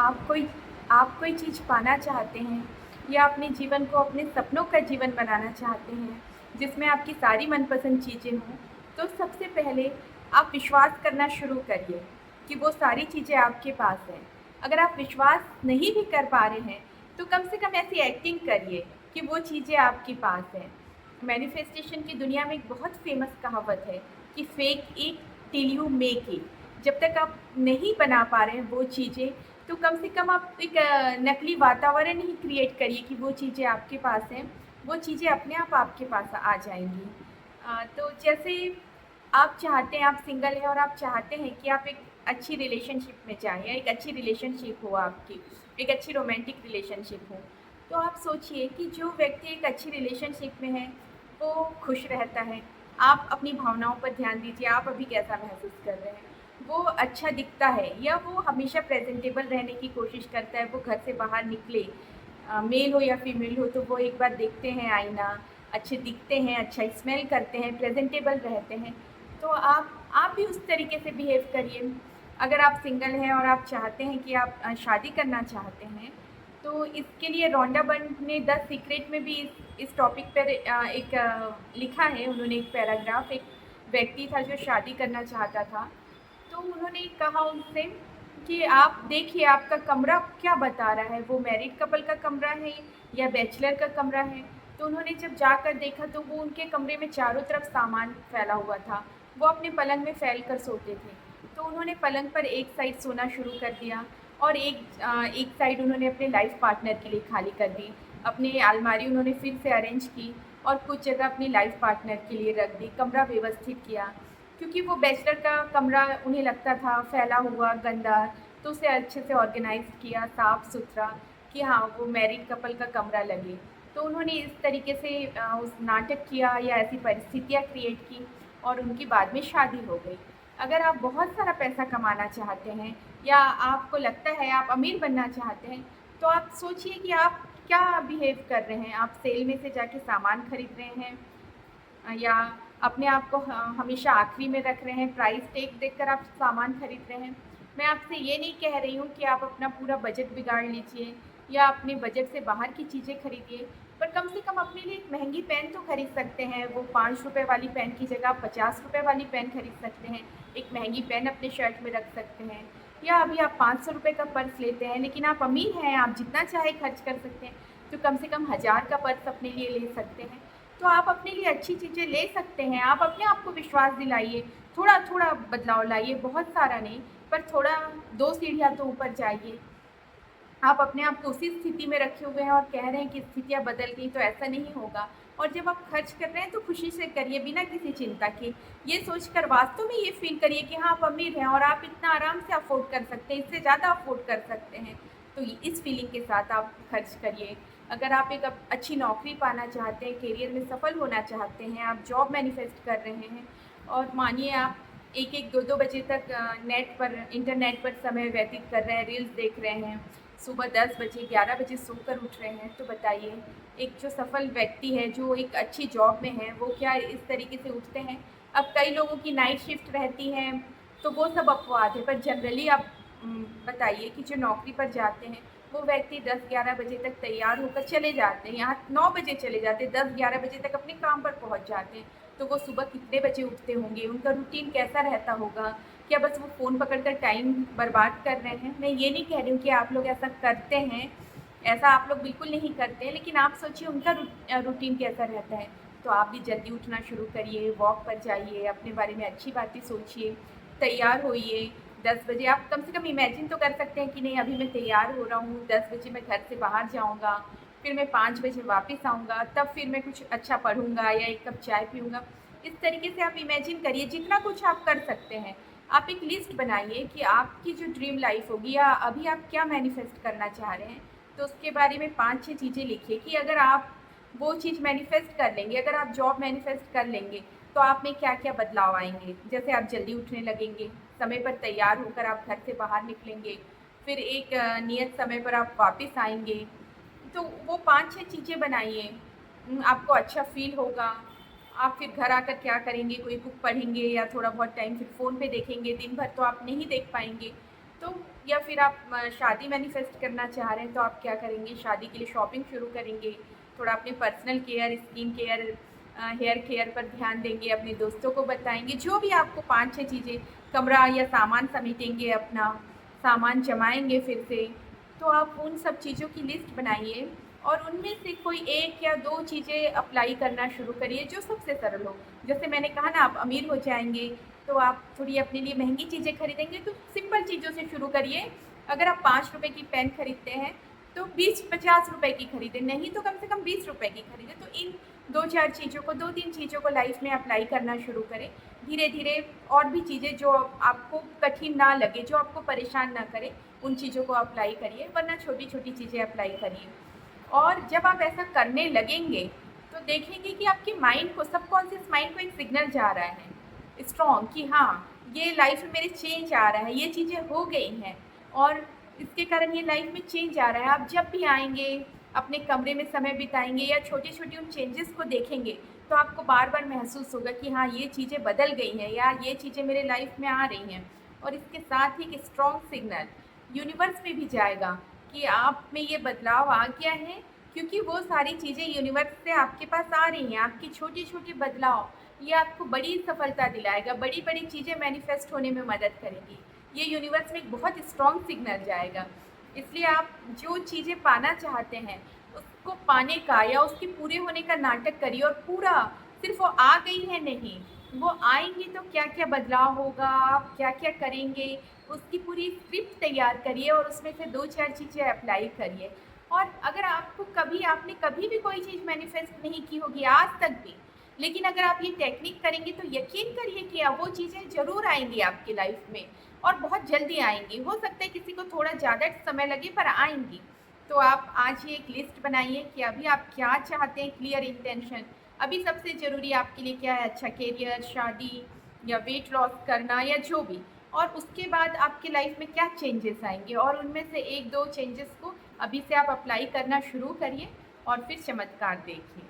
आप कोई चीज़ पाना चाहते हैं या अपने जीवन को अपने सपनों का जीवन बनाना चाहते हैं, जिसमें आपकी सारी मनपसंद चीज़ें हों, तो सबसे पहले आप विश्वास करना शुरू करिए कि वो सारी चीज़ें आपके पास हैं। अगर आप विश्वास नहीं भी कर पा रहे हैं, तो कम से कम ऐसी एक्टिंग करिए कि वो चीज़ें आपके पास हैं। मैनिफेस्टेशन की दुनिया में एक बहुत फ़ेमस कहावत है कि fake it till you make it. जब तक आप नहीं बना पा रहे हैं वो चीज़ें, तो कम से कम आप एक नकली वातावरण ही क्रिएट करिए कि वो चीज़ें आपके पास हैं, वो चीज़ें अपने आप आपके पास आ जाएँगी। तो जैसे आप चाहते हैं, आप सिंगल हैं और आप चाहते हैं कि आप एक अच्छी रिलेशनशिप में जाएँ या एक अच्छी रिलेशनशिप हो आपकी, एक अच्छी रोमांटिक रिलेशनशिप हो। तो आप सोचिए कि जो व्यक्ति एक अच्छी रिलेशनशिप में है, वो खुश रहता है। आप अपनी भावनाओं पर ध्यान दीजिए, आप अभी कैसा महसूस कर रहे हैं। वो अच्छा दिखता है या वो हमेशा प्रेज़ेंटेबल रहने की कोशिश करता है, वो घर से बाहर निकले, मेल हो या फीमेल हो, तो वो एक बार देखते हैं आईना, अच्छे दिखते हैं, अच्छा स्मेल करते हैं, प्रेज़ेंटेबल रहते हैं, तो आप भी उस तरीके से बिहेव करिए। अगर आप सिंगल हैं और आप चाहते हैं कि आप शादी करना चाहते हैं, तो इसके लिए रोंडा बर्न ने द सीक्रेट में भी इस टॉपिक पर लिखा है। उन्होंने एक पैराग्राफ, एक व्यक्ति था जो शादी करना चाहता था, तो उन्होंने कहा उनसे कि आप देखिए आपका कमरा क्या बता रहा है, वो मैरिड कपल का कमरा है या बैचलर का कमरा है। तो उन्होंने जब जाकर देखा तो वो उनके कमरे में चारों तरफ सामान फैला हुआ था। वो अपने पलंग में फैल कर सोते थे। तो उन्होंने पलंग पर एक साइड सोना शुरू कर दिया और एक साइड उन्होंने अपने लाइफ़ पार्टनर के लिए खाली कर दी। अपनी अलमारी उन्होंने फिर से अरेंज की और कुछ जगह अपनी लाइफ़ पार्टनर के लिए रख दी, कमरा व्यवस्थित किया। क्योंकि वो बैचलर का कमरा उन्हें लगता था फैला हुआ, गंदा, तो उसे अच्छे से ऑर्गेनाइज़ किया, साफ़-सुथरा, कि हाँ, वो मैरिड कपल का कमरा लगे। तो उन्होंने इस तरीके से उस नाटक किया या ऐसी परिस्थितियाँ क्रिएट की और उनकी बाद में शादी हो गई। अगर आप बहुत सारा पैसा कमाना चाहते हैं या आपको लगता है आप अमीर बनना चाहते हैं, तो आप सोचिए कि आप क्या बिहेव कर रहे हैं। आप सेल में से जाके सामान खरीद रहे हैं या अपने आप को हमेशा आखिरी में रख रहे हैं, प्राइस टैग देखकर आप सामान खरीद रहे हैं। मैं आपसे ये नहीं कह रही हूँ कि आप अपना पूरा बजट बिगाड़ लीजिए या अपने बजट से बाहर की चीज़ें खरीदिए, पर कम से कम अपने लिए एक महँगी पेन तो खरीद सकते हैं। वो ₹5 वाली पेन की जगह आप ₹50 वाली पेन खरीद सकते हैं। एक महँगी पेन अपने शर्ट में रख सकते हैं या अभी आप ₹500 का पर्स लेते हैं, लेकिन आप अमीर हैं, आप जितना चाहे खर्च कर सकते हैं, तो कम से कम 1000 का पर्स अपने लिए ले सकते हैं। तो आप अपने लिए अच्छी चीज़ें ले सकते हैं। आप अपने आप को विश्वास दिलाइए, थोड़ा-थोड़ा बदलाव लाइए, बहुत सारा नहीं, पर थोड़ा 2 सीढ़ियाँ तो ऊपर जाइए। आप अपने आप को उसी स्थिति में रखे हुए हैं और कह रहे हैं कि स्थितियाँ बदल गई, तो ऐसा नहीं होगा। और जब आप खर्च कर रहे हैं तो खुशी से करिए, बिना किसी चिंता के। ये सोचकर वास्तव में ये फ़ील करिए कि हाँ, आप अमीर हैं और आप इतना आराम से अफ़ोर्ड कर सकते हैं, इससे ज़्यादा अफ़ोर्ड कर सकते हैं। तो इस फ़ीलिंग के साथ आप खर्च करिए। अगर आप एक अच्छी नौकरी पाना चाहते हैं, करियर में सफल होना चाहते हैं, आप जॉब मैनिफेस्ट कर रहे हैं और मानिए आप 1-1, 2-2 बजे तक नेट पर इंटरनेट पर समय व्यतीत कर रहे हैं, रील्स देख रहे हैं, सुबह 10 बजे 11 बजे सोकर उठ रहे हैं, तो बताइए एक जो सफल व्यक्ति है, जो एक अच्छी जॉब में है, वो क्या इस तरीके से उठते हैं? अब कई लोगों की नाइट शिफ्ट रहती है, तो वो सब अपवाद है, पर जनरली आप बताइए कि जो नौकरी पर जाते हैं, वो व्यक्ति 10-11 बजे तक तैयार होकर चले जाते हैं, यहाँ 9 बजे चले जाते हैं, 10-11 बजे तक अपने काम पर पहुँच जाते हैं। तो वो सुबह कितने बजे उठते होंगे? उनका रूटीन कैसा रहता होगा? क्या बस वो फ़ोन पकड़कर टाइम बर्बाद कर रहे हैं? मैं ये नहीं कह रही हूँ कि आप लोग ऐसा करते हैं, ऐसा आप लोग बिल्कुल नहीं करते हैं, लेकिन आप सोचिए उनका रूटीन कैसा रहता है। तो आप भी जल्दी उठना शुरू करिए, वॉक पर जाइए, अपने बारे में अच्छी बातें सोचिए, तैयार होइए। 10 बजे आप कम से कम इमेजिन तो कर सकते हैं कि नहीं अभी मैं तैयार हो रहा हूँ, 10 बजे मैं घर से बाहर जाऊँगा, फिर मैं 5 बजे वापस आऊँगा, तब फिर मैं कुछ अच्छा पढ़ूँगा या 1 कप चाय पीऊँगा। इस तरीके से आप इमेजिन करिए, जितना कुछ आप कर सकते हैं। आप एक लिस्ट बनाइए कि आपकी जो ड्रीम लाइफ़ होगी या अभी आप क्या मैनिफेस्ट करना चाह रहे हैं, तो उसके बारे में 5-6 चीज़ें लिखिए कि अगर आप वो चीज़ मैनिफेस्ट कर लेंगे, अगर आप जॉब मैनिफेस्ट कर लेंगे, तो आप में क्या-क्या बदलाव आएँगे। जैसे आप जल्दी उठने लगेंगे, समय पर तैयार होकर आप घर से बाहर निकलेंगे, फिर एक नियत समय पर आप वापस आएँगे। तो वो 5-6 चीज़ें बनाइए, आपको अच्छा फ़ील होगा। आप फिर घर आकर क्या करेंगे, कोई बुक पढ़ेंगे या थोड़ा बहुत टाइम फिर फ़ोन पे देखेंगे, दिन भर तो आप नहीं देख पाएँगे। तो या फिर आप शादी मैनिफेस्ट करना चाह रहे हैं तो आप क्या करेंगे, शादी के लिए शॉपिंग शुरू करेंगे, थोड़ा अपने personal care, skin care, hair care पर ध्यान देंगे, अपने दोस्तों को बताएंगे, जो भी आपको 5-6 चीज़ें, कमरा या सामान समेटेंगे, अपना सामान जमाएंगे फिर से। तो आप उन सब चीज़ों की लिस्ट बनाइए और उनमें से कोई 1 या 2 चीज़ें अप्लाई करना शुरू करिए जो सबसे सरल हो। जैसे मैंने कहा ना, आप अमीर हो जाएँगे तो आप थोड़ी अपने लिए महँगी चीज़ें खरीदेंगे, तो सिंपल चीज़ों से शुरू करिए। अगर आप ₹5 की पेन खरीदते हैं तो 20-50 रुपए की खरीदें, नहीं तो कम से कम 20 रुपए की खरीदें। तो इन 2-4 चीज़ों को, 2-3 चीज़ों को लाइफ़ में अप्लाई करना शुरू करें। धीरे-धीरे और भी चीज़ें जो आपको कठिन ना लगे, जो आपको परेशान ना करें, उन चीज़ों को अप्लाई करिए, वरना छोटी-छोटी चीज़ें अप्लाई करिए। और जब आप ऐसा करने लगेंगे तो देखेंगे कि आपके माइंड को, सबकॉन्शियस माइंड को एक सिग्नल जा रहा है स्ट्रॉन्ग कि हाँ, ये लाइफ में मेरे चेंज आ रहा है, ये चीज़ें हो गई हैं और इसके कारण ये लाइफ में चेंज आ रहा है। आप जब भी आएँगे, अपने कमरे में समय बिताएँगे या छोटी-छोटी उन चेंजेस को देखेंगे, तो आपको बार-बार महसूस होगा कि हाँ, ये चीज़ें बदल गई हैं या ये चीज़ें मेरे लाइफ में आ रही हैं। और इसके साथ ही एक स्ट्रॉन्ग सिग्नल यूनिवर्स में भी जाएगा कि आप में ये बदलाव आ गया है, क्योंकि वो सारी चीज़ें यूनिवर्स से आपके पास आ रही हैं। आपकी छोटी-छोटी बदलाव ये आपको बड़ी सफलता दिलाएगा, बड़ी-बड़ी चीज़ें मैनिफेस्ट होने में मदद करेगी। ये यूनिवर्स में एक बहुत स्ट्रॉन्ग सिग्नल जाएगा। इसलिए आप जो चीज़ें पाना चाहते हैं, उसको पाने का या उसके पूरे होने का नाटक करिए और पूरा, सिर्फ़ वो आ गई है नहीं, वो आएँगी तो क्या-क्या बदलाव होगा, आप क्या-क्या करेंगे, उसकी पूरी स्क्रिप्ट तैयार करिए और उसमें से 2-4 चीज़ें अप्लाई करिए। और अगर आपने कभी भी कोई चीज़ मैनिफेस्ट नहीं की होगी आज तक भी, लेकिन अगर आप ये टेक्निक करेंगे तो यकीन करिए कि अब वो चीज़ें ज़रूर आएँगी आपकी लाइफ में और बहुत जल्दी आएँगी। हो सकता है किसी को थोड़ा ज़्यादा समय लगे, पर आएँगी। तो आप आज ही एक लिस्ट बनाइए कि अभी आप क्या चाहते हैं, क्लियर इंटेंशन। अभी सबसे ज़रूरी आपके लिए क्या है, अच्छा करियर, शादी या वेट लॉस करना या जो भी। और उसके बाद आपकी लाइफ में क्या चेंजेस आएँगे और उनमें से 1-2 चेंजेस को अभी से आप अप्लाई करना शुरू करिए और फिर चमत्कार देखिए।